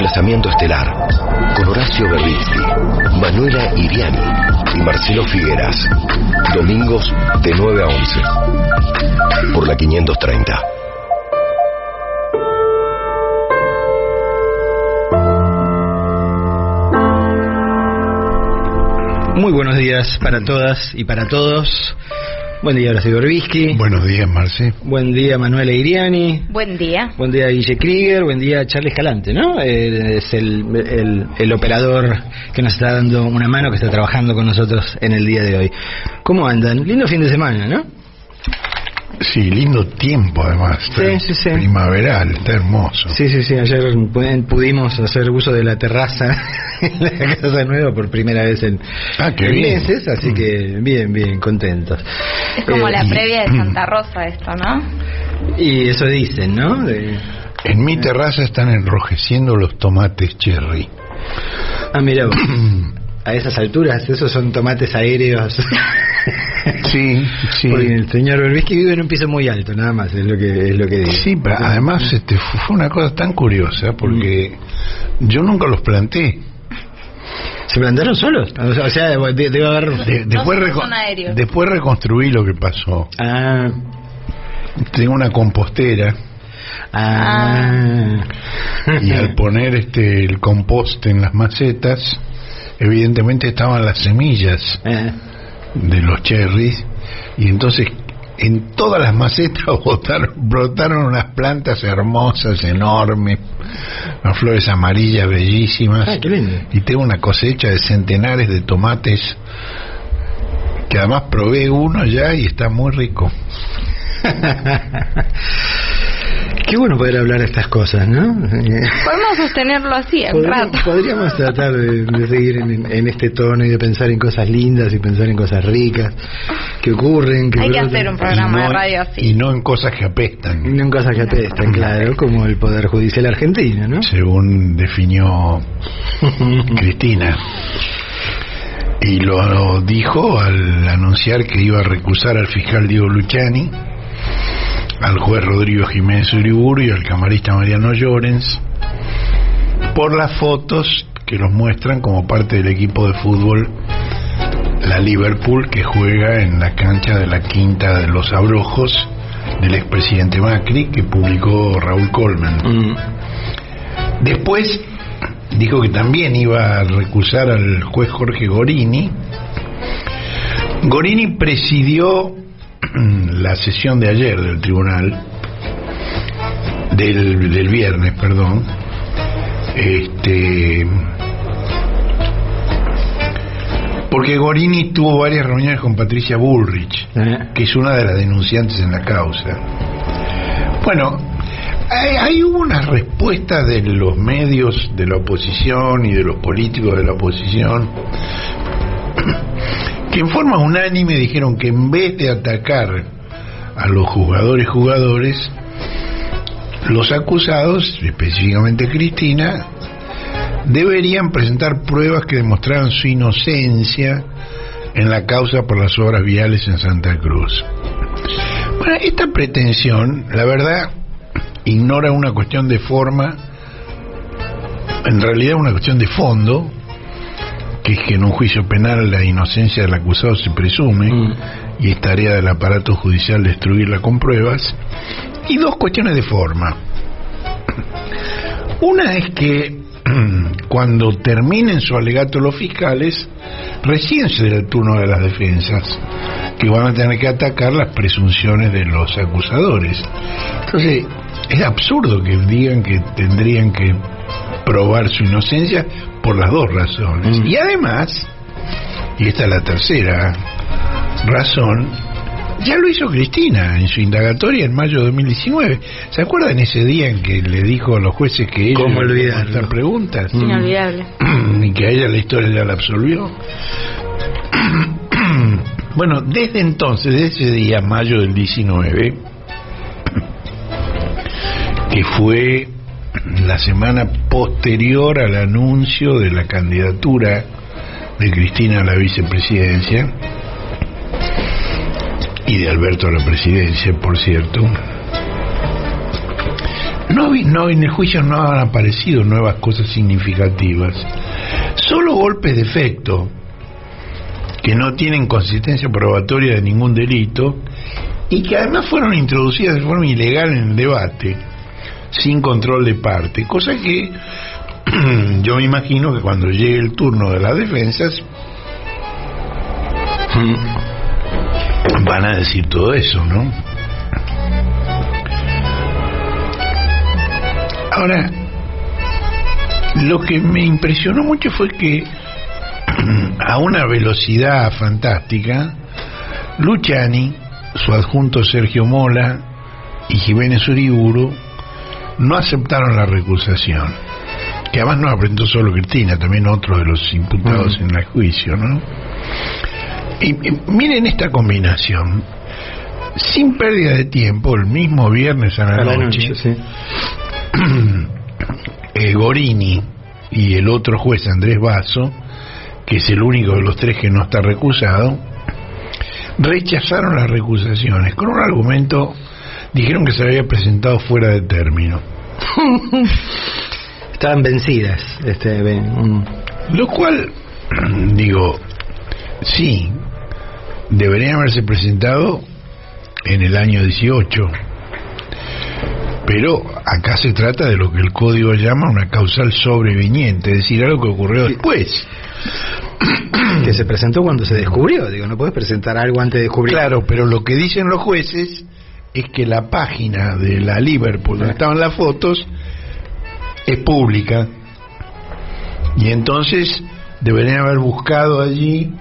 Desplazamiento estelar, con Horacio Berbisky, Manuela Iriani y Marcelo Figueras. Domingos de 9 a 11. Por la 530. Muy buenos días para todas y para todos. Buen día, Horacio Berbisky. Buenos días, Marce. Buen día, Manuela Iriani. Buen día. Buen día, Guille Krieger. Buen día, Charles Escalante, ¿no? Es el operador que nos está dando una mano, que está trabajando con nosotros en el día de hoy. ¿Cómo andan? Lindo fin de semana, ¿no? Sí, lindo tiempo además. Sí. Primaveral, está hermoso. Sí. Ayer pudimos hacer uso de la terraza en la casa nueva por primera vez en meses, así que bien, contentos. Es como la previa de Santa Rosa esto, ¿no? Y eso dicen, ¿no? En mi terraza están enrojeciendo los tomates cherry. Ah, mira vos. A esas alturas, esos son tomates aéreos. Sí. Porque el señor Berbisky vive en un piso muy alto, nada más, es lo que digo. Sí, pero además fue una cosa tan curiosa, porque yo nunca los planté. ¿Se plantaron solos? O sea, debe haber... Después reconstruí lo que pasó. Ah. Tengo una compostera. Y al poner el compost en las macetas, evidentemente estaban las semillas de los cherries, y entonces en todas las macetas brotaron unas plantas hermosas, enormes, unas flores amarillas bellísimas. Qué lindo. Y tengo una cosecha de centenares de tomates, que además probé uno ya y está muy rico. Qué bueno poder hablar de estas cosas, ¿no? Podemos sostenerlo así un rato. Podríamos tratar de seguir en este tono y de pensar en cosas lindas y pensar en cosas ricas que ocurren. Hay que hacer un programa de radio así. Y no en cosas que apestan. No en cosas que apestan, claro, como el Poder Judicial argentino, ¿no? Según definió Cristina. Y lo dijo al anunciar que iba a recusar al fiscal Diego Luciani, al juez Rodrigo Jiménez Uriburu y al camarista Mariano Llorens, por las fotos que los muestran como parte del equipo de fútbol la Liverpool, que juega en la cancha de la Quinta de los Abrojos del expresidente Macri, que publicó Raúl Colman. Después dijo que también iba a recusar al juez Jorge Gorini. Gorini presidió la sesión de ayer del tribunal, del viernes, perdón, porque Gorini tuvo varias reuniones con Patricia Bullrich, que es una de las denunciantes en la causa. Bueno, hay unas respuestas de los medios de la oposición y de los políticos de la oposición que en forma unánime dijeron que en vez de atacar a los jugadores, los acusados, específicamente Cristina, deberían presentar pruebas que demostraran su inocencia en la causa por las obras viales en Santa Cruz. Bueno, esta pretensión, la verdad, ignora una cuestión de forma, en realidad una cuestión de fondo, que es que en un juicio penal la inocencia del acusado se presume, y es tarea del aparato judicial destruirla con pruebas, y dos cuestiones de forma. Una es que cuando terminen su alegato los fiscales, recién será el turno de las defensas, que van a tener que atacar las presunciones de los acusadores. Entonces es absurdo que digan que tendrían que probar su inocencia por las dos razones. Y además, y esta es la tercera razón, ya lo hizo Cristina en su indagatoria en mayo de 2019. ¿Se acuerdan ese día en que le dijo a los jueces que ella iba a hacer preguntas? Inolvidable. Y que a ella la historia ya la absolvió. Bueno, desde entonces, desde ese día, mayo del 19, que fue la semana posterior al anuncio de la candidatura de Cristina a la vicepresidencia y de Alberto a la presidencia, por cierto, en el juicio no han aparecido nuevas cosas significativas, solo golpes de efecto que no tienen consistencia probatoria de ningún delito y que además fueron introducidas de forma ilegal en el debate, sin control de parte, cosa que yo me imagino que cuando llegue el turno de las defensas van a decir todo eso, ¿no? Ahora, lo que me impresionó mucho fue que a una velocidad fantástica, Luciani, su adjunto Sergio Mola y Jiménez Uriburu no aceptaron la recusación, que además no aprendió solo Cristina, también otros de los imputados en el juicio, ¿no? Y miren esta combinación, sin pérdida de tiempo, el mismo viernes a la noche, sí. Gorini y el otro juez Andrés Basso, que es el único de los tres que no está recusado, rechazaron las recusaciones con un argumento, dijeron que se había presentado fuera de término. Estaban vencidas, lo cual, digo, sí, deberían haberse presentado en el año 18, pero acá se trata de lo que el código llama una causal sobreviniente, es decir, algo que ocurrió después. Que se presentó cuando se descubrió, digo, no puedes presentar algo antes de descubrir. Claro, pero lo que dicen los jueces es que la página de la Liverpool donde estaban las fotos es pública y entonces deberían haber buscado allí.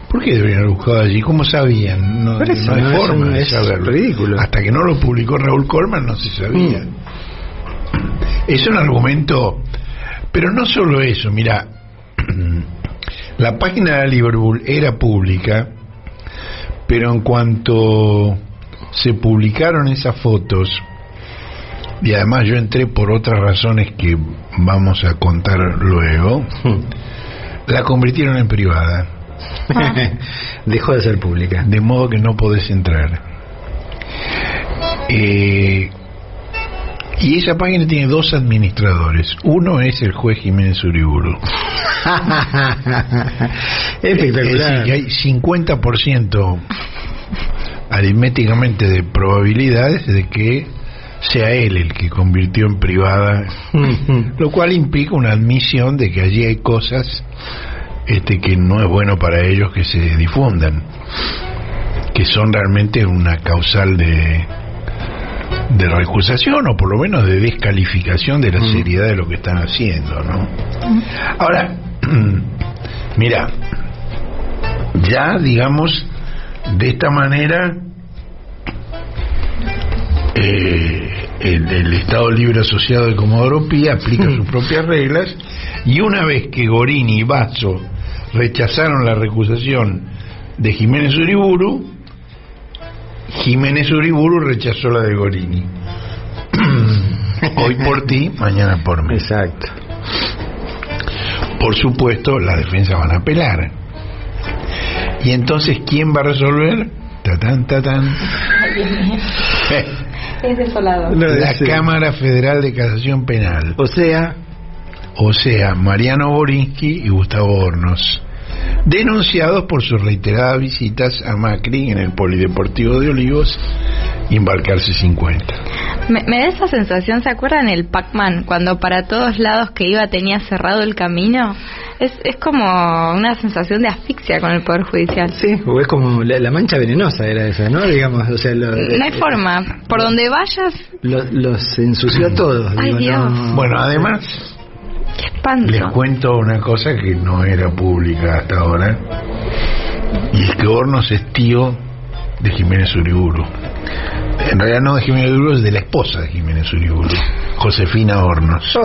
¿Por qué deberían haber buscado allí? ¿Cómo sabían? No hay forma de saberlo. Ridículo. Hasta que no lo publicó Raúl Colman no se sabía. Es un argumento, pero no solo eso, mira, la página de la Liverpool era pública, pero en cuanto se publicaron esas fotos, y además yo entré por otras razones que vamos a contar luego, la convirtieron en privada. Dejó de ser pública, de modo que no podés entrar. Y esa página tiene dos administradores. Uno es el juez Jiménez Uriburu. Espectacular. Es decir, que hay 50% aritméticamente de probabilidades de que sea él el que convirtió en privada, lo cual implica una admisión de que allí hay cosas que no es bueno para ellos que se difundan, que son realmente una causal de recusación o por lo menos de descalificación de la seriedad de lo que están haciendo, ¿no? Ahora, mira, ya digamos de esta manera el Estado Libre Asociado de Comodoro Pi aplica sus propias reglas, y una vez que Gorini y Basso rechazaron la recusación de Jiménez Uriburu, Jiménez Uriburu rechazó la de Gorini. Hoy por ti, mañana por mí. Exacto. Por supuesto, las defensas van a apelar. Y entonces, ¿quién va a resolver? Tatán, tatán. Es desolador. La Cámara Federal de Casación Penal. O sea, Mariano Borinsky y Gustavo Hornos, denunciados por sus reiteradas visitas a Macri en el Polideportivo de Olivos y Embarcarse 50. Me da esa sensación, ¿se acuerdan el Pac-Man? Cuando para todos lados que iba tenía cerrado el camino. Es como una sensación de asfixia con el Poder Judicial. Sí, o es como la mancha venenosa era esa, ¿no? Digamos, o sea, no hay forma. Por donde vayas... Los ensució a todos. Ay, digo, Dios. No. Bueno, además... Qué espanto. Les cuento una cosa que no era pública hasta ahora, y es que Hornos es tío de Jiménez Uriburu. En realidad no de Jiménez Uriburu, es de la esposa de Jiménez Uriburu, Josefina Hornos.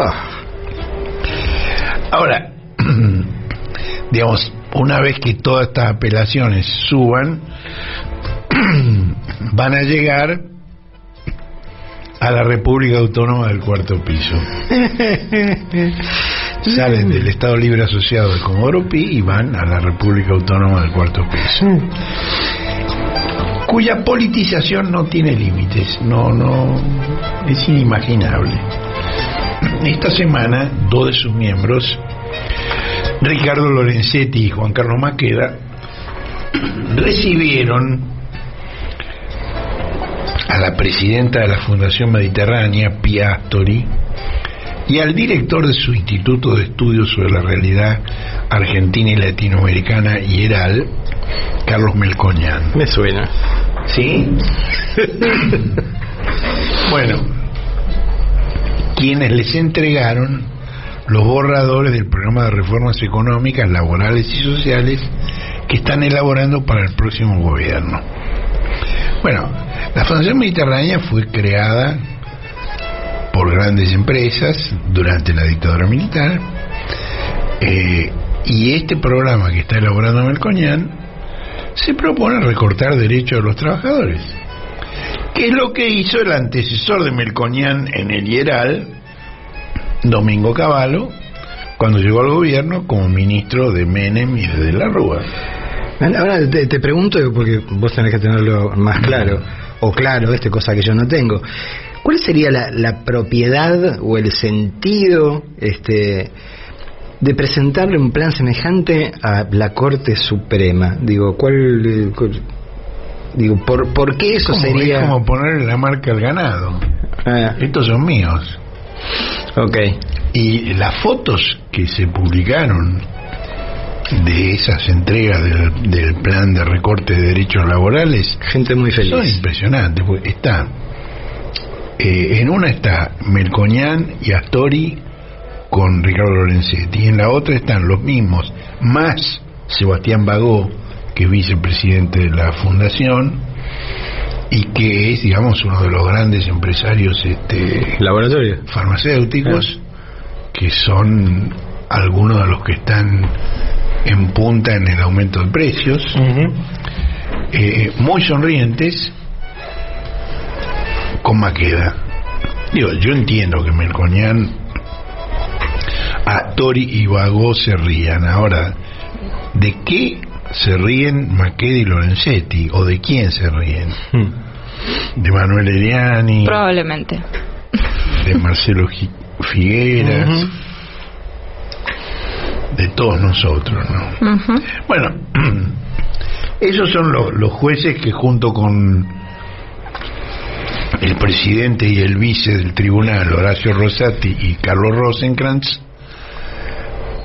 Ahora, digamos, una vez que todas estas apelaciones suban, van a llegar a la República Autónoma del Cuarto Piso. Salen del Estado Libre Asociado de Comodoro Pi y van a la República Autónoma del Cuarto Piso. cuya politización no tiene límites, no es inimaginable. Esta semana, dos de sus miembros, Ricardo Lorenzetti y Juan Carlos Maqueda, recibieron a la presidenta de la Fundación Mediterránea, Pia Astori, y al director de su Instituto de Estudios sobre la Realidad Argentina y Latinoamericana, IERAL, Carlos Melconian. Me suena. ¿Sí? Bueno, quienes les entregaron los borradores del programa de reformas económicas, laborales y sociales que están elaborando para el próximo gobierno. Bueno, la Fundación Mediterránea fue creada por grandes empresas durante la dictadura militar, y este programa que está elaborando Melconian se propone recortar derechos de los trabajadores, que es lo que hizo el antecesor de Melconian en el IERAL, Domingo Cavallo, cuando llegó al gobierno como ministro de Menem y de la Rúa. Ahora te pregunto, porque vos tenés que tenerlo más claro, o claro, cosa que yo no tengo. ¿Cuál sería la propiedad o el sentido de presentarle un plan semejante a la Corte Suprema? Digo, ¿por qué eso sería? Es como ponerle la marca al ganado. Estos son míos. Okay. Y las fotos que se publicaron de esas entregas del plan de recorte de derechos laborales, gente muy feliz, son impresionantes, porque está en una está Melconian y Astori con Ricardo Lorenzetti, y en la otra están los mismos más Sebastián Bagó, que es vicepresidente de la fundación y que es, digamos, uno de los grandes empresarios laboratorios farmacéuticos, que son algunos de los que están en punta en el aumento de precios, muy sonrientes, con Maqueda. Digo, yo entiendo que Melconian, Astori y Bagó se rían. Ahora, ¿de qué se ríen Maqueda y Lorenzetti? ¿O de quién se ríen? ¿De Manuel Eliani? Probablemente. ¿De Marcelo Figueras? De todos nosotros, ¿no? Bueno, esos son los jueces que, junto con el presidente y el vice del tribunal, Horacio Rosati y Carlos Rosenkrantz,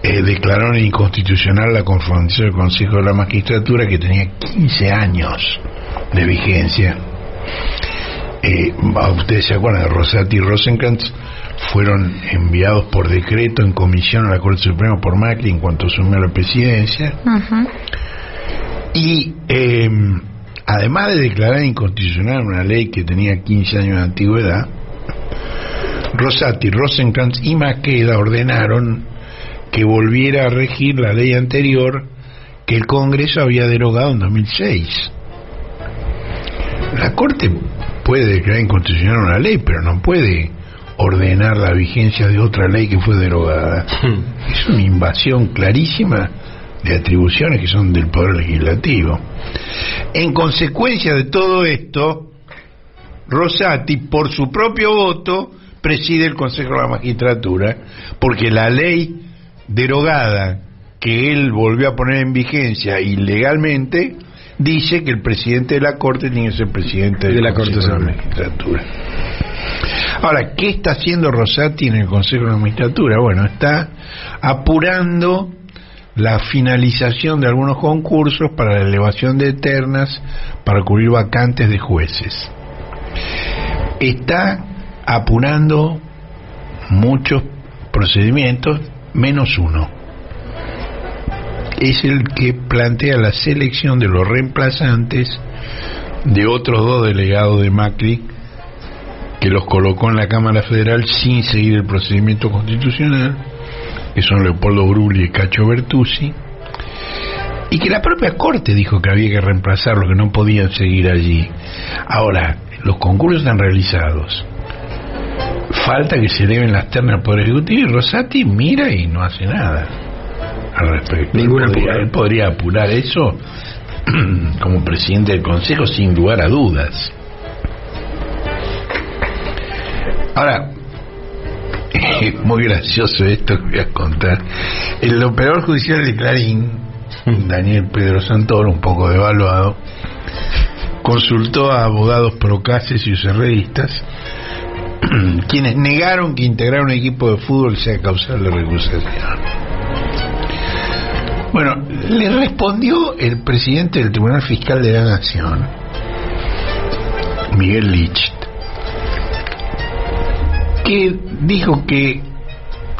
declararon inconstitucional la conformación del Consejo de la Magistratura, que tenía 15 años de vigencia. Ustedes se acuerdan de Rosati y Rosenkrantz, fueron enviados por decreto en comisión a la Corte Suprema por Macri en cuanto asumió la presidencia. Y además de declarar inconstitucional una ley que tenía 15 años de antigüedad, Rosati, Rosenkrantz y Maqueda ordenaron que volviera a regir la ley anterior que el Congreso había derogado en 2006. La Corte puede declarar inconstitucional una ley, pero no puede ordenar la vigencia de otra ley que fue derogada. Es una invasión clarísima de atribuciones que son del Poder Legislativo. En consecuencia de todo esto, Rosati, por su propio voto, preside el Consejo de la Magistratura, porque la ley derogada que él volvió a poner en vigencia ilegalmente dice que el presidente de la Corte tiene que ser presidente de la Corte de la Magistratura. Ahora, ¿qué está haciendo Rosati en el Consejo de la Magistratura? Bueno, está apurando la finalización de algunos concursos para la elevación de ternas para cubrir vacantes de jueces. Está apurando muchos procedimientos, menos uno. Es el que plantea la selección de los reemplazantes de otros dos delegados de Macri, que los colocó en la Cámara Federal sin seguir el procedimiento constitucional, que son Leopoldo Brulli y Cacho Bertuzzi, y que la propia Corte dijo que había que reemplazarlos, que no podían seguir allí. Ahora, los concursos están realizados, falta que se eleven las ternas al Poder Ejecutivo, y Rosati mira y no hace nada al respecto. Él podría apurar eso como presidente del Consejo, sin lugar a dudas. Ahora, es muy gracioso esto que voy a contar. El operador judicial de Clarín, Daniel Pedro Santoro, un poco devaluado, consultó a abogados procaces y usurreristas, quienes negaron que integrar un equipo de fútbol sea causal de recusación. Bueno, le respondió el presidente del Tribunal Fiscal de la Nación, Miguel Licht, que dijo que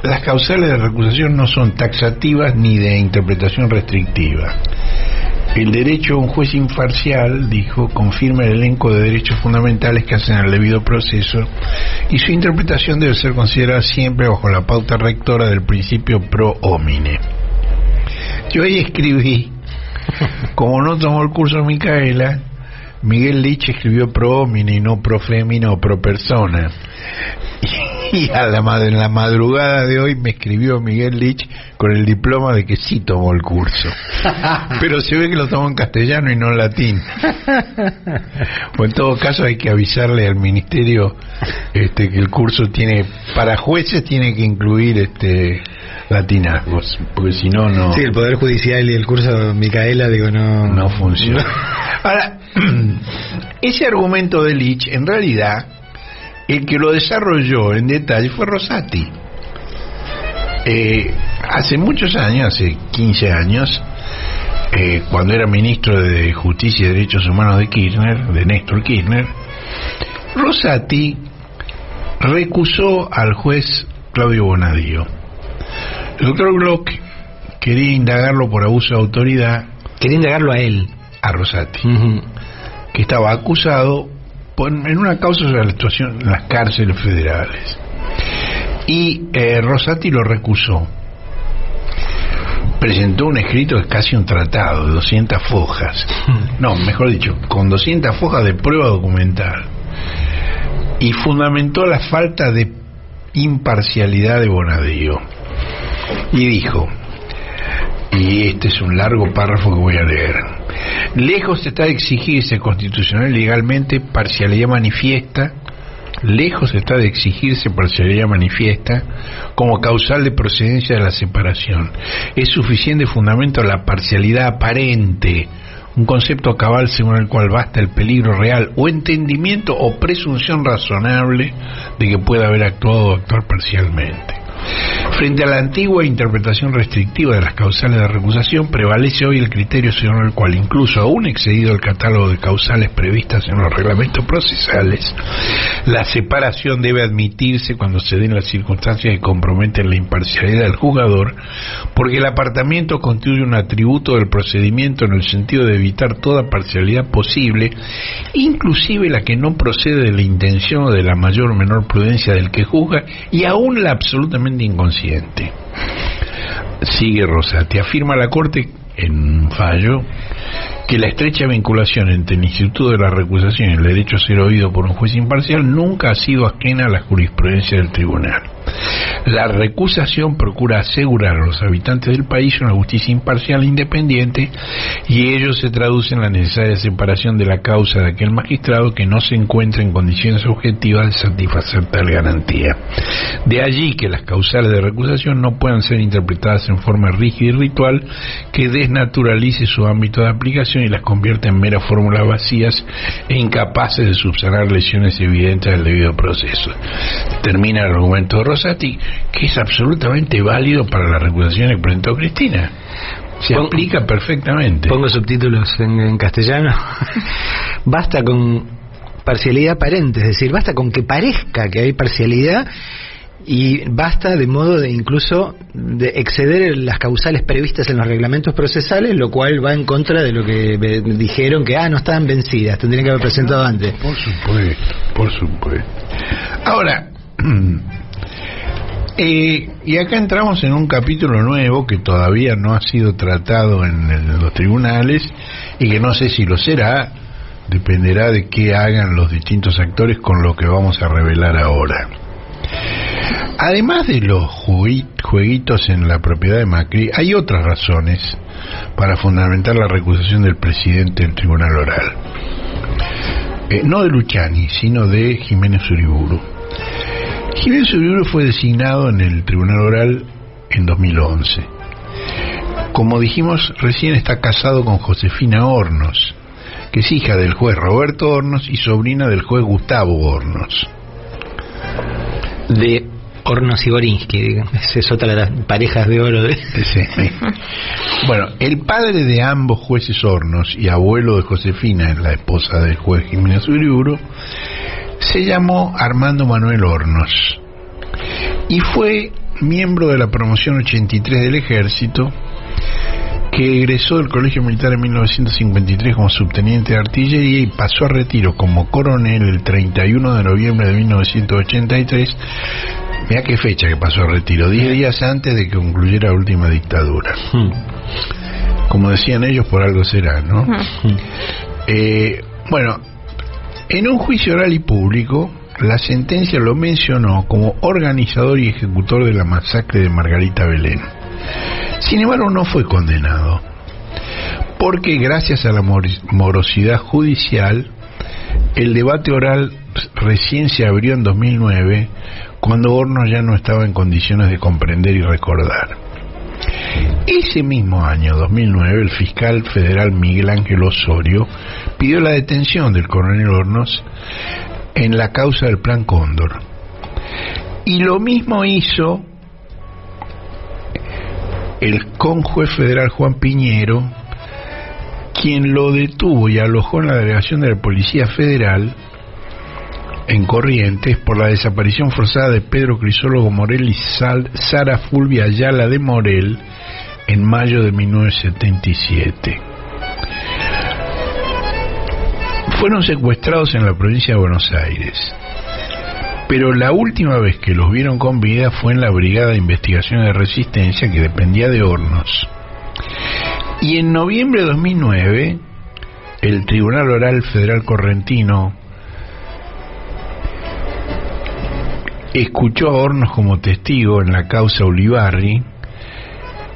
las causales de recusación no son taxativas ni de interpretación restrictiva. El derecho a un juez imparcial, dijo, confirma el elenco de derechos fundamentales que hacen al debido proceso, y su interpretación debe ser considerada siempre bajo la pauta rectora del principio pro homine. Yo ahí escribí, como no tomó el curso Micaela, Miguel Lich escribió pro homine y no pro femina o pro persona. Y en la madrugada de hoy me escribió Miguel Lich con el diploma de que sí tomó el curso, pero se ve que lo tomó en castellano y no en latín. O en todo caso hay que avisarle al ministerio que el curso tiene, para jueces tiene que incluir latinazgos, porque si no, no. Sí, el Poder Judicial y el curso Micaela, digo, no funciona. Ahora, ese argumento de Lich, en realidad, el que lo desarrolló en detalle fue Rosati. Hace muchos años, hace 15 años, cuando era ministro de Justicia y Derechos Humanos de Néstor Kirchner, Rosati recusó al juez Claudio Bonadío. El doctor Glock quería indagarlo por abuso de autoridad. Quería indagarlo a él, a Rosati, que estaba acusado en una causa sobre la situación en las cárceles federales, y Rosati lo recusó. Presentó un escrito que es casi un tratado de 200 fojas, no, mejor dicho, con 200 fojas de prueba documental, y fundamentó la falta de imparcialidad de Bonadío, y dijo, y este es un largo párrafo que voy a leer: lejos está de exigirse constitucional y legalmente parcialidad manifiesta, como causal de procedencia de la separación. Es suficiente fundamento la parcialidad aparente, un concepto cabal según el cual basta el peligro real o entendimiento o presunción razonable de que pueda haber actuado o actuar parcialmente. Frente a la antigua interpretación restrictiva de las causales de recusación, prevalece hoy el criterio según el cual, incluso aún excedido el catálogo de causales previstas en los reglamentos procesales, la separación debe admitirse cuando se den las circunstancias que comprometen la imparcialidad del juzgador, porque el apartamiento constituye un atributo del procedimiento en el sentido de evitar toda parcialidad posible, inclusive la que no procede de la intención o de la mayor o menor prudencia del que juzga, y aún la absolutamente inconsciente. Sigue Rosati: afirma la Corte en un fallo que la estrecha vinculación entre el instituto de la recusación y el derecho a ser oído por un juez imparcial nunca ha sido ajena a la jurisprudencia del tribunal. La recusación procura asegurar a los habitantes del país una justicia imparcial e independiente, y ello se traduce en la necesaria separación de la causa de aquel magistrado que no se encuentra en condiciones objetivas de satisfacer tal garantía. De allí que las causales de recusación no puedan ser interpretadas en forma rígida y ritual que desnaturalice su ámbito de aplicación y las convierta en meras fórmulas vacías e incapaces de subsanar lesiones evidentes del debido proceso. Termina el argumento de Rosati, que es absolutamente válido para la recusación que presentó Cristina. Se aplica perfectamente. Pongo subtítulos en castellano. Basta con parcialidad aparente, es decir, basta con que parezca que hay parcialidad, y basta de modo de incluso de exceder las causales previstas en los reglamentos procesales, lo cual va en contra de lo que dijeron que no estaban vencidas, tendrían que haber presentado antes. Por supuesto. Ahora, y acá entramos en un capítulo nuevo que todavía no ha sido tratado en los tribunales, y que no sé si lo será, dependerá de qué hagan los distintos actores con lo que vamos a revelar ahora. Además de los jueguitos en la propiedad de Macri, hay otras razones para fundamentar la recusación del presidente del Tribunal Oral. No de Luciani, sino de Jiménez Uriburu. Jiménez Uriburu fue designado en el Tribunal Oral en 2011. Como dijimos, recién está casado con Josefina Hornos, que es hija del juez Roberto Hornos y sobrina del juez Gustavo Hornos. De Hornos y Gorinsky, digamos. Es otra de las parejas de oro. Sí. Bueno, el padre de ambos jueces Hornos y abuelo de Josefina, la esposa del juez Jiménez Uriburu, se llamó Armando Manuel Hornos y fue miembro de la promoción 83 del Ejército, que egresó del Colegio Militar en 1953 como subteniente de artillería y pasó a retiro como coronel el 31 de noviembre de 1983. Mirá qué fecha que pasó a retiro, 10 días antes de que concluyera la última dictadura. Como decían ellos, por algo será, ¿no? Bueno, en un juicio oral y público, la sentencia lo mencionó como organizador y ejecutor de la masacre de Margarita Belén. Sin embargo, no fue condenado, porque gracias a la morosidad judicial, el debate oral recién se abrió en 2009, cuando Hornos ya no estaba en condiciones de comprender y recordar. Ese mismo año, 2009, el fiscal federal Miguel Ángel Osorio pidió la detención del coronel Hornos en la causa del Plan Cóndor. Y lo mismo hizo el conjuez federal Juan Piñero, quien lo detuvo y alojó en la delegación de la Policía Federal en Corrientes por la desaparición forzada de Pedro Crisólogo Morel y Sara Fulvia Ayala de Morel en mayo de 1977. Fueron secuestrados en la provincia de Buenos Aires, pero la última vez que los vieron con vida fue en la Brigada de Investigaciones de Resistencia, que dependía de Hornos. Y en noviembre de 2009, el Tribunal Oral Federal Correntino escuchó a Hornos como testigo en la causa Ulibarri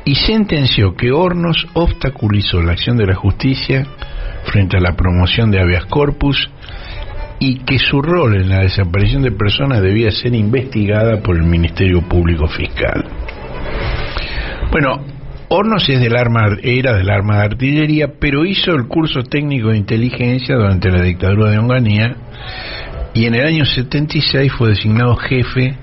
y sentenció que Hornos obstaculizó la acción de la justicia frente a la promoción de habeas corpus y que su rol en la desaparición de personas debía ser investigada por el Ministerio Público Fiscal. Bueno, Hornos era del arma de artillería, pero hizo el curso técnico de inteligencia durante la dictadura de Onganía y en el año 76 fue designado jefe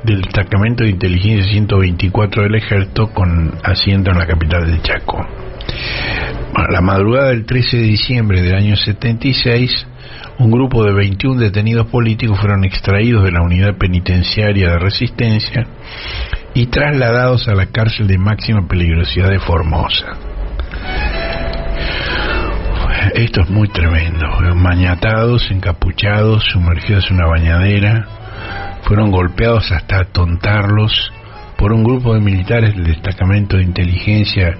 del destacamento de inteligencia 124 del Ejército con asiento en la capital del Chaco. Bueno, la madrugada del 13 de diciembre del año 76, un grupo de 21 detenidos políticos fueron extraídos de la unidad penitenciaria de Resistencia y trasladados a la cárcel de máxima peligrosidad de Formosa. Esto es muy tremendo. Fueron maniatados, encapuchados, sumergidos en una bañadera, fueron golpeados hasta atontarlos por un grupo de militares del destacamento de inteligencia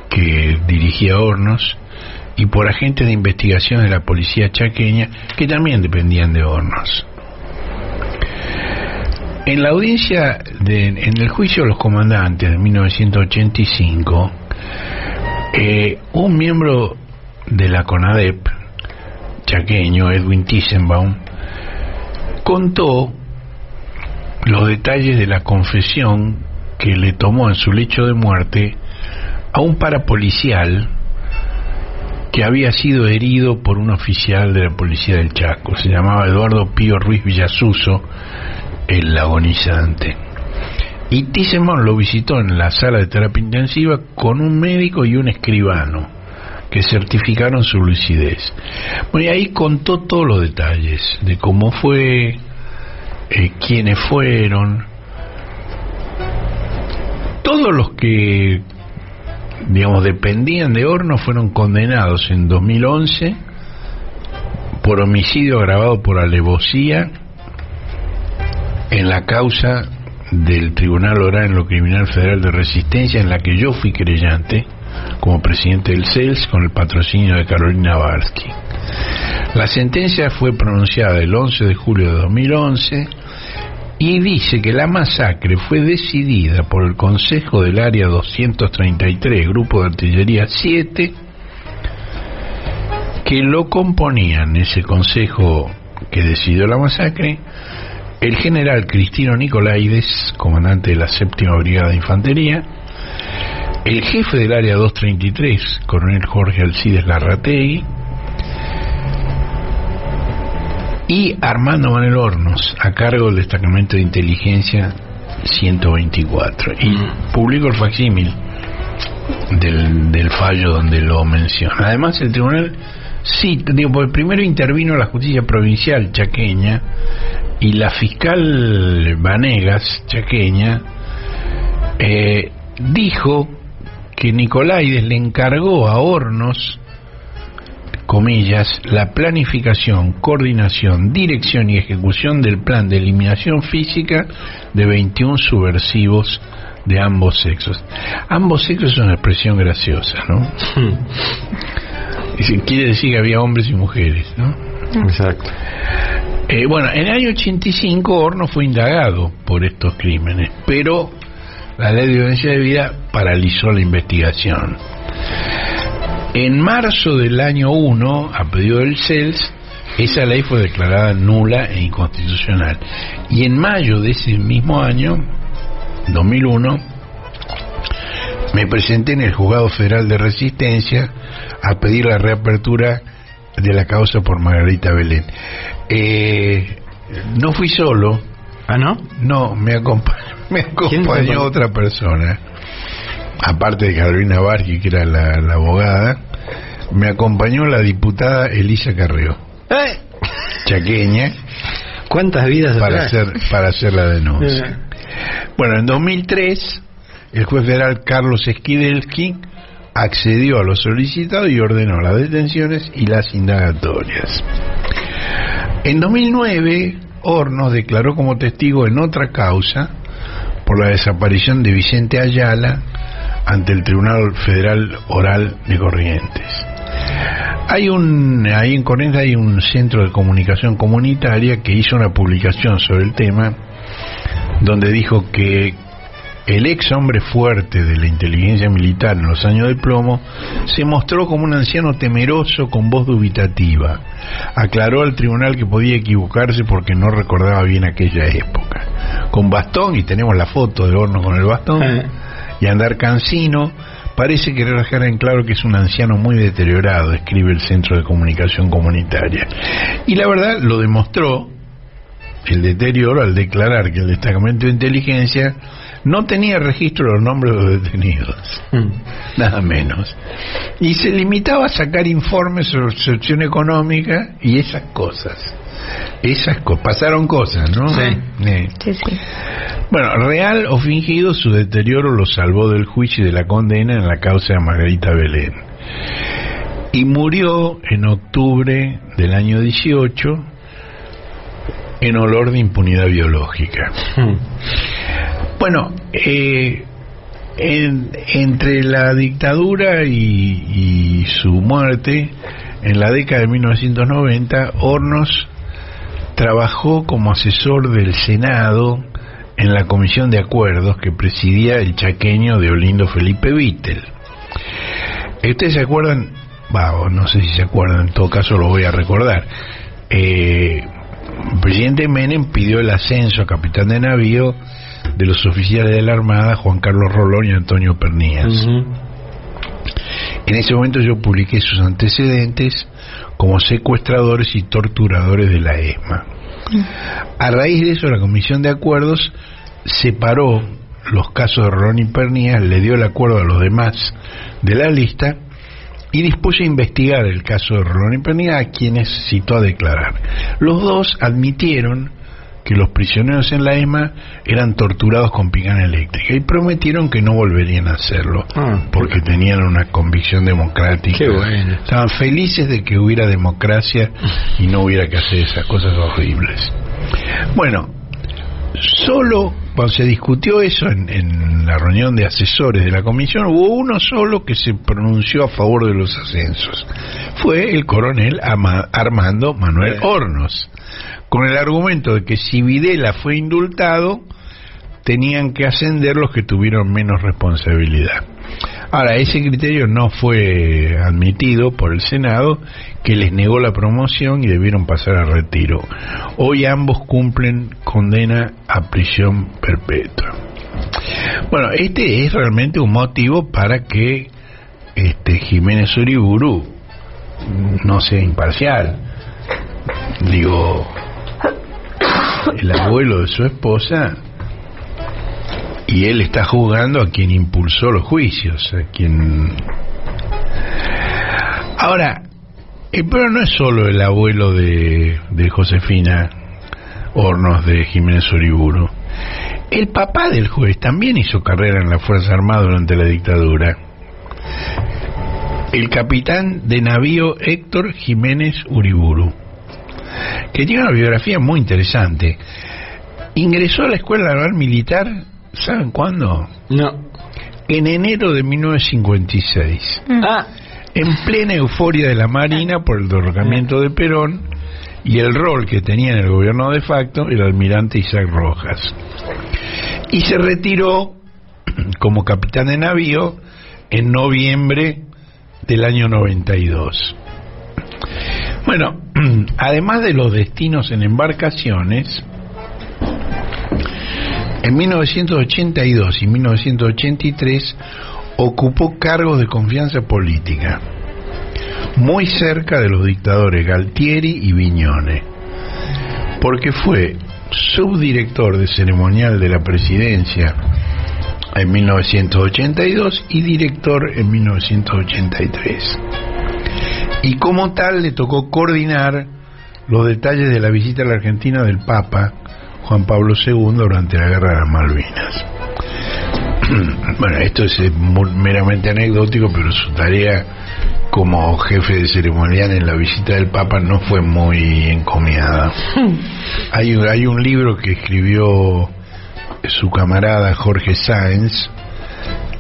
que dirigía Hornos y por agentes de investigación de la policía chaqueña que también dependían de Hornos. En la audiencia en el juicio de los comandantes de 1985, un miembro de la CONADEP chaqueño, Edwin Tissenbaum, contó los detalles de la confesión que le tomó en su lecho de muerte a un parapolicial que había sido herido por un oficial de la policía del Chaco. Se llamaba Eduardo Pío Ruiz Villasuso, el agonizante. Y Tissenbaum lo visitó en la sala de terapia intensiva con un médico y un escribano que certificaron su lucidez. Bueno, y ahí contó todos los detalles de cómo fue, quiénes fueron. Todos los que, digamos, dependían de Hornos fueron condenados en 2011 por homicidio agravado por alevosía en la causa del Tribunal Oral en lo Criminal Federal de Resistencia, en la que yo fui querellante como presidente del CELS con el patrocinio de Carolina Barsky. La sentencia fue pronunciada el 11 de julio de 2011 y dice que la masacre fue decidida por el Consejo del Área 233, Grupo de Artillería 7, que lo componían, ese consejo que decidió la masacre, el general Cristino Nicolaides, comandante de la 7ª Brigada de Infantería, el jefe del Área 233, coronel Jorge Alcides Larrategui, y Armando Manuel Hornos, a cargo del Destacamento de Inteligencia 124. Y publicó el facsímil del fallo donde lo menciona. Además, el tribunal, porque primero intervino la justicia provincial chaqueña y la fiscal Vanegas chaqueña dijo que Nicolaides le encargó a Hornos, comillas, la planificación, coordinación, dirección y ejecución del plan de eliminación física de 21 subversivos de ambos sexos. Ambos sexos es una expresión graciosa, ¿no? Quiere decir que había hombres y mujeres, ¿no? Exacto. Bueno, en el año 85 Hornos fue indagado por estos crímenes, pero la ley de violencia de vida paralizó la investigación. En marzo del año 1, a pedido del CELS, esa ley fue declarada nula e inconstitucional. Y en mayo de ese mismo año, 2001, me presenté en el Juzgado Federal de Resistencia a pedir la reapertura de la causa por Margarita Belén. No fui solo. ¿Ah, no? No, me acompañó otra persona. Aparte de Carolina Barqui, que era la abogada, me acompañó la diputada Elisa Carrió, chaqueña. ¿Cuántas vidas para hacer la denuncia? Bueno, en 2003, el juez federal Carlos Skidelsky accedió a lo solicitado y ordenó las detenciones y las indagatorias. En 2009, Hornos declaró como testigo en otra causa por la desaparición de Vicente Ayala ante el Tribunal Federal Oral de Corrientes. Ahí en Corrientes hay un centro de comunicación comunitaria que hizo una publicación sobre el tema, donde dijo que el ex hombre fuerte de la inteligencia militar en los años de plomo se mostró como un anciano temeroso con voz dubitativa. Aclaró al tribunal que podía equivocarse porque no recordaba bien aquella época. Con bastón, y tenemos la foto de Hornos con el bastón, y andar cansino, parece querer dejar en claro que es un anciano muy deteriorado, escribe el Centro de Comunicación Comunitaria. Y la verdad lo demostró el deterioro al declarar que el Destacamento de Inteligencia no tenía registro de los nombres de los detenidos, nada menos, y se limitaba a sacar informes sobre situación económica y esas cosas. Pasaron cosas, ¿no? Sí. Sí. Bueno, real o fingido, su deterioro lo salvó del juicio y de la condena en la causa de Margarita Belén. Y murió en octubre del año 18 en olor de impunidad biológica. Bueno, entre la dictadura y su muerte, en la década de 1990, Hornos trabajó como asesor del Senado en la Comisión de Acuerdos que presidía el chaqueño Deolindo Felipe Vittel. ¿Ustedes se acuerdan? No sé si se acuerdan, en todo caso lo voy a recordar. El presidente Menem pidió el ascenso a capitán de navío de los oficiales de la Armada Juan Carlos Rolón y Antonio Pernías. En ese momento yo publiqué sus antecedentes como secuestradores y torturadores de la ESMA. A raíz de eso, la Comisión de Acuerdos separó los casos de Rolón y Pernías, le dio el acuerdo a los demás de la lista y dispuso a investigar el caso de Rolón y Pernías, a quienes citó a declarar. Los dos admitieron que los prisioneros en la ESMA eran torturados con picana eléctrica y prometieron que no volverían a hacerlo porque tenían una convicción democrática. Qué bueno. Estaban felices de que hubiera democracia y no hubiera que hacer esas cosas horribles. Bueno, solo cuando se discutió eso en la reunión de asesores de la comisión, hubo uno solo que se pronunció a favor de los ascensos. Fue el coronel Armando Manuel Hornos, con el argumento de que si Videla fue indultado, tenían que ascender los que tuvieron menos responsabilidad. Ahora, ese criterio no fue admitido por el Senado, que les negó la promoción y debieron pasar a retiro. Hoy ambos cumplen condena a prisión perpetua. Bueno, este es realmente un motivo para que Jiménez Uriburu no sea imparcial. Digo, el abuelo de su esposa, y él está juzgando a quien impulsó los juicios, a quien... Ahora, el problema no es solo el abuelo de Josefina Hornos, de Jiménez Uriburu. El papá del juez también hizo carrera en la Fuerza Armada durante la dictadura. El capitán de navío Héctor Jiménez Uriburu, que tiene una biografía muy interesante. Ingresó a la Escuela Naval Militar, ¿saben cuándo? No. En enero de 1956. En plena euforia de la Marina por el derrocamiento de Perón y el rol que tenía en el gobierno de facto el almirante Isaac Rojas. Y se retiró como capitán de navío en noviembre del año 92. Bueno, además de los destinos en embarcaciones, en 1982 y 1983 ocupó cargos de confianza política, muy cerca de los dictadores Galtieri y Viñone, porque fue subdirector de ceremonial de la presidencia en 1982 y director en 1983. Y como tal le tocó coordinar los detalles de la visita a la Argentina del Papa Juan Pablo II durante la Guerra de las Malvinas. Bueno, esto es meramente anecdótico, pero su tarea como jefe de ceremonial en la visita del Papa no fue muy encomiada. Hay un libro que escribió su camarada Jorge Sáenz,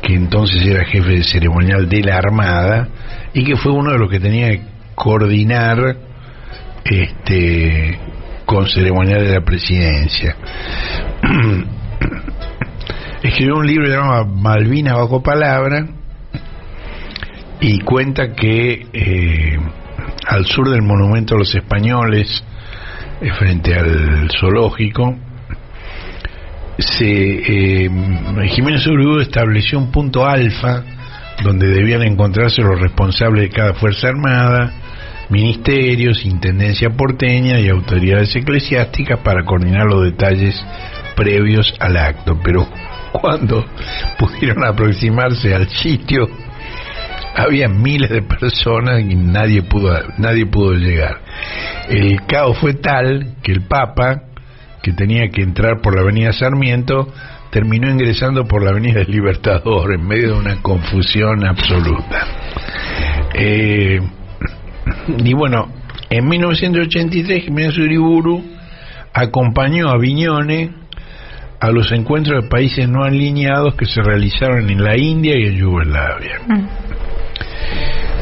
que entonces era jefe de ceremonial de la Armada y que fue uno de los que tenía que coordinar con ceremonial de la presidencia. Escribió un libro llamado Malvinas bajo palabra y cuenta que al sur del monumento a los españoles, frente al zoológico, Jiménez Uriburu estableció un punto alfa donde debían encontrarse los responsables de cada fuerza armada, ministerios, intendencia porteña y autoridades eclesiásticas para coordinar los detalles previos al acto. Pero cuando pudieron aproximarse al sitio, había miles de personas y nadie pudo llegar. El caos fue tal que el Papa, que tenía que entrar por la avenida Sarmiento, terminó ingresando por la avenida del Libertador en medio de una confusión absoluta. Y bueno, en 1983 Jiménez Uriburu acompañó a Viñone a los encuentros de países no alineados que se realizaron en la India y en Yugoslavia.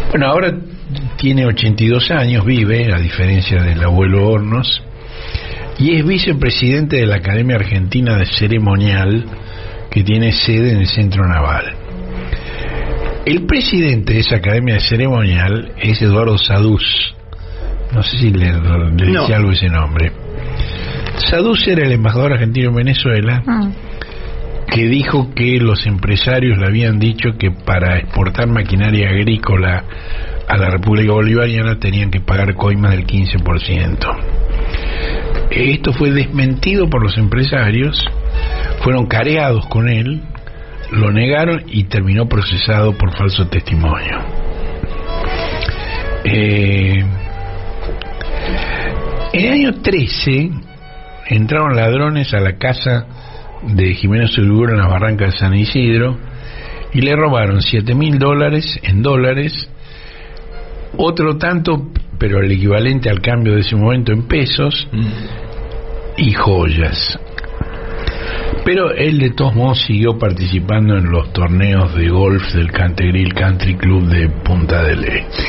Bueno, ahora tiene 82 años, vive, a diferencia del abuelo Hornos, y es vicepresidente de la Academia Argentina de Ceremonial, que tiene sede en el Centro Naval. El presidente de esa Academia de Ceremonial es Eduardo Saduz. No sé si le dice algo ese nombre. Saduz era el embajador argentino en Venezuela, que dijo que los empresarios le habían dicho que para exportar maquinaria agrícola a la República Bolivariana tenían que pagar coimas del 15%. Esto fue desmentido por los empresarios, fueron careados con él, lo negaron y terminó procesado por falso testimonio. En el año 13 entraron ladrones a la casa de Jiménez Uriburu en las barrancas de San Isidro y le robaron $7.000 en dólares, otro tanto, pero el equivalente al cambio de ese momento en pesos, y joyas. Pero él de todos modos siguió participando en los torneos de golf del Cantegril Country Club de Punta del Este.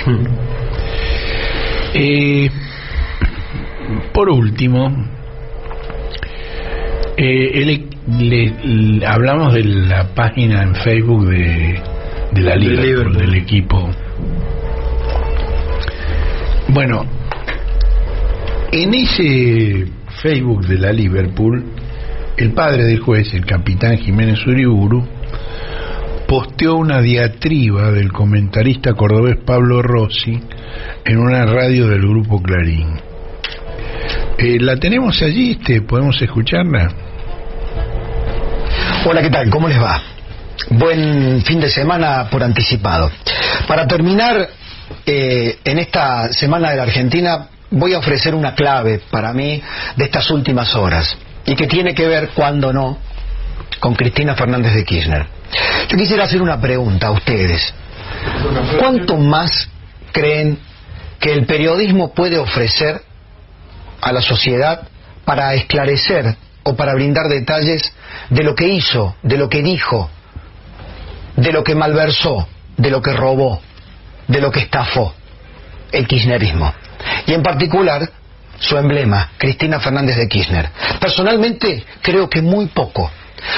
por último, hablamos de la página en Facebook de la Liverpool, del equipo. Bueno, en ese Facebook de la Liverpool, el padre del juez, el capitán Jiménez Uriburu, posteó una diatriba del comentarista cordobés Pablo Rossi en una radio del grupo Clarín. ¿La tenemos allí? ¿Podemos escucharla? Hola, ¿qué tal? ¿Cómo les va? Buen fin de semana por anticipado. Para terminar, en esta Semana de la Argentina voy a ofrecer una clave para mí de estas últimas horas y que tiene que ver, cuando no, con Cristina Fernández de Kirchner. Yo quisiera hacer una pregunta a ustedes. ¿Cuánto más creen que el periodismo puede ofrecer a la sociedad para esclarecer o para brindar detalles de lo que hizo, de lo que dijo, de lo que malversó, de lo que robó, de lo que estafó el kirchnerismo? Y en particular su emblema, Cristina Fernández de Kirchner. Personalmente creo que muy poco,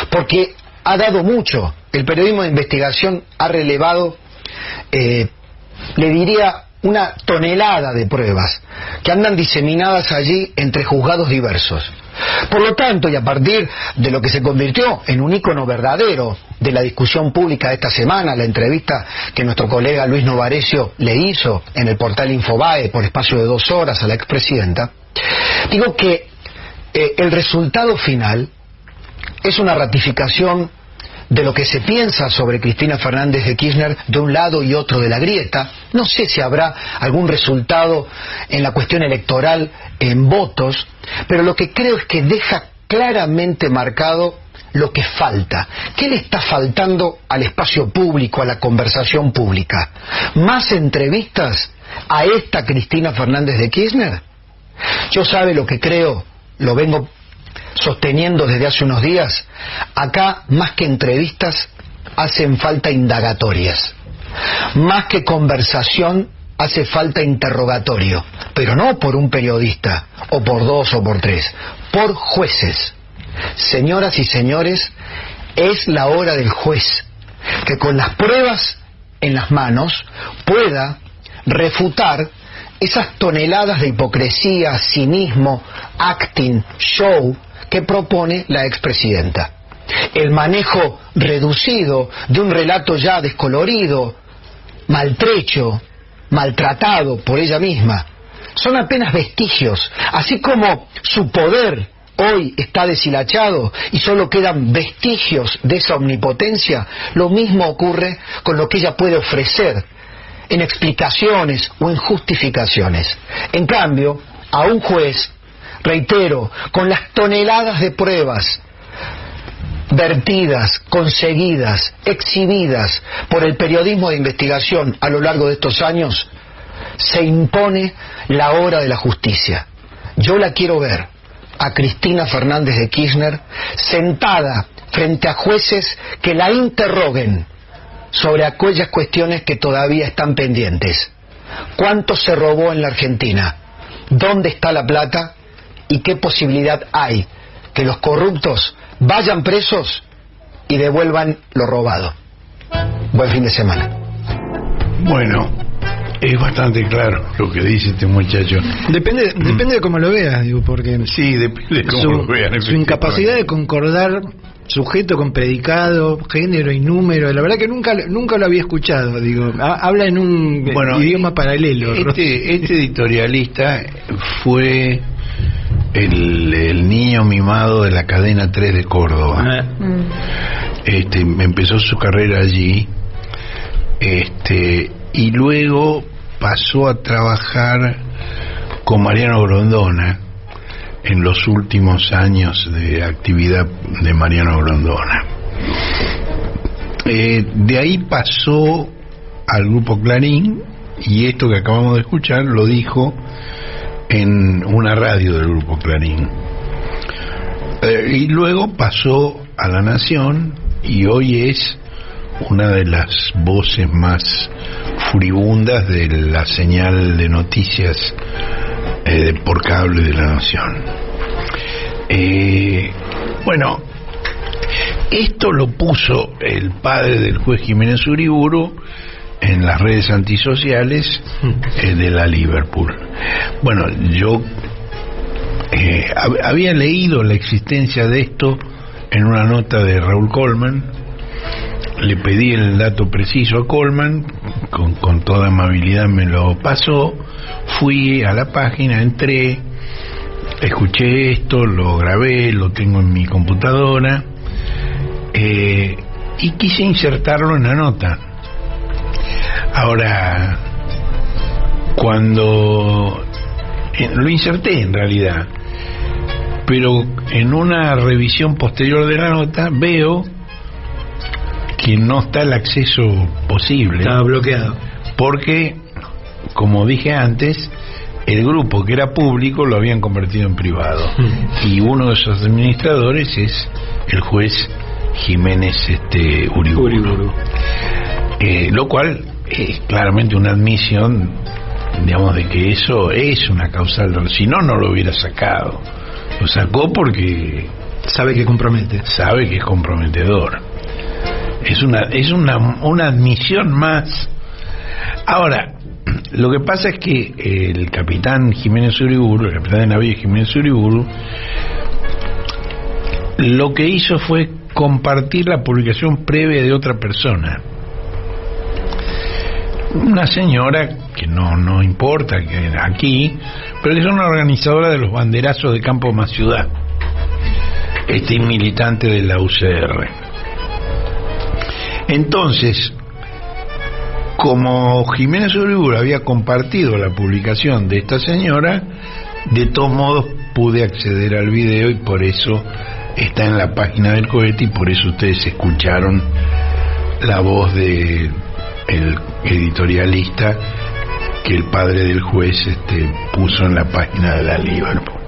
porque ha dado mucho. El periodismo de investigación ha relevado, le diría, una tonelada de pruebas que andan diseminadas allí entre juzgados diversos. Por lo tanto, y a partir de lo que se convirtió en un ícono verdadero de la discusión pública de esta semana, la entrevista que nuestro colega Luis Novarecio le hizo en el portal Infobae por espacio de 2 horas a la expresidenta, digo que el resultado final es una ratificación de lo que se piensa sobre Cristina Fernández de Kirchner de un lado y otro de la grieta. No sé si habrá algún resultado en la cuestión electoral en votos, pero lo que creo es que deja claramente marcado lo que falta. ¿Qué le está faltando al espacio público, a la conversación pública? ¿Más entrevistas a esta Cristina Fernández de Kirchner? Yo sabe lo que creo, lo vengo sosteniendo desde hace unos días. Acá, más que entrevistas, hacen falta indagatorias. Más que conversación, hace falta interrogatorio. Pero no por un periodista, o por 2 o por 3, por jueces. Señoras y señores, es la hora del juez, que con las pruebas en las manos pueda refutar esas toneladas de hipocresía, cinismo, acting, show que propone la expresidenta. El manejo reducido de un relato ya descolorido, maltrecho, maltratado por ella misma, son apenas vestigios, así como su poder hoy está deshilachado y solo quedan vestigios de esa omnipotencia. Lo mismo ocurre con lo que ella puede ofrecer en explicaciones o en justificaciones. En cambio, a un juez, reitero, con las toneladas de pruebas vertidas, conseguidas, exhibidas por el periodismo de investigación a lo largo de estos años, se impone la hora de la justicia. Yo la quiero ver a Cristina Fernández de Kirchner sentada frente a jueces que la interroguen sobre aquellas cuestiones que todavía están pendientes. ¿Cuánto se robó en la Argentina? ¿Dónde está la plata? ¿Y qué posibilidad hay que los corruptos vayan presos y devuelvan lo robado? Buen fin de semana. Bueno, es bastante claro lo que dice este muchacho. Depende de cómo lo veas, digo, porque sí, depende de cómo lo vean. Su incapacidad de concordar sujeto con predicado, género y número, la verdad que nunca lo había escuchado, digo, habla en un idioma paralelo. Este editorialista fue el niño mimado de la cadena 3 de Córdoba. Empezó su carrera allí, y luego pasó a trabajar con Mariano Grondona en los últimos años de actividad de Mariano Grondona. De ahí pasó al grupo Clarín, y esto que acabamos de escuchar lo dijo en una radio del grupo Clarín. Y luego pasó a La Nación, y hoy es una de las voces más furibundas de la señal de noticias por cable de la Nación. Bueno, esto lo puso el padre del juez Jiménez Uriburu en las redes antisociales de la Liverpool. Bueno, yo había leído la existencia de esto en una nota de Raúl Colman. Le pedí el dato preciso a Colman, con toda amabilidad me lo pasó. Fui a la página, entré, escuché esto, lo grabé, lo tengo en mi computadora, y quise insertarlo en la nota. Ahora, cuando lo inserté en realidad, pero en una revisión posterior de la nota veo que no está el acceso posible. Estaba bloqueado. Porque, como dije antes, el grupo que era público lo habían convertido en privado. Y uno de sus administradores es el juez Jiménez Uriburu. Lo cual es claramente una admisión, digamos, de que eso es una causal. Si no, no lo hubiera sacado. Lo sacó porque sabe que compromete. Sabe que es comprometedor. Es una admisión más. Ahora, lo que pasa es que el capitán Jiménez Uriburu, el capitán de navío Jiménez Uriburu, lo que hizo fue compartir la publicación previa de otra persona. Una señora que no importa que aquí, pero que es una organizadora de los banderazos de Campo Más Ciudad, militante de la UCR. Entonces, como Jiménez Uriburu había compartido la publicación de esta señora, de todos modos pude acceder al video y por eso está en la página del cohete y por eso ustedes escucharon la voz de el editorialista que el padre del juez puso en la página de la Liverpool.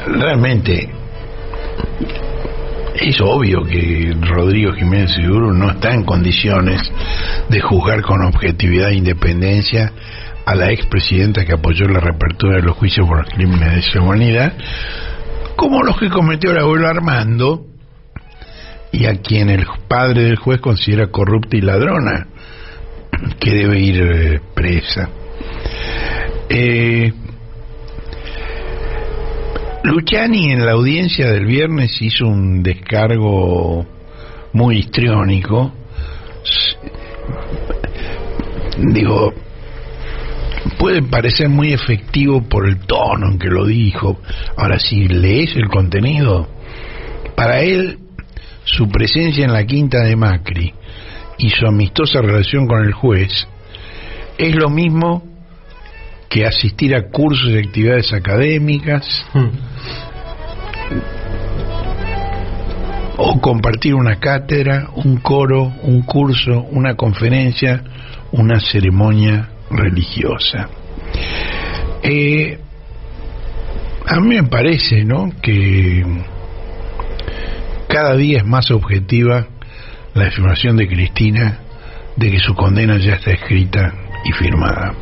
Realmente es obvio que Rodrigo Jiménez Uriburu no está en condiciones de juzgar con objetividad e independencia a la expresidenta que apoyó la reapertura de los juicios por los crímenes de lesa humanidad, como los que cometió el abuelo Armando y a quien el padre del juez considera corrupta y ladrona, que debe ir presa. Luciani en la audiencia del viernes hizo un descargo muy histriónico. Digo, puede parecer muy efectivo por el tono en que lo dijo. Ahora, si lees el contenido, para él, su presencia en la quinta de Macri y su amistosa relación con el juez es lo mismo que asistir a cursos y actividades académicas, o compartir una cátedra, un coro, un curso, una conferencia, una ceremonia religiosa. A mí me parece, ¿no?, que cada día es más objetiva la afirmación de Cristina de que su condena ya está escrita y firmada.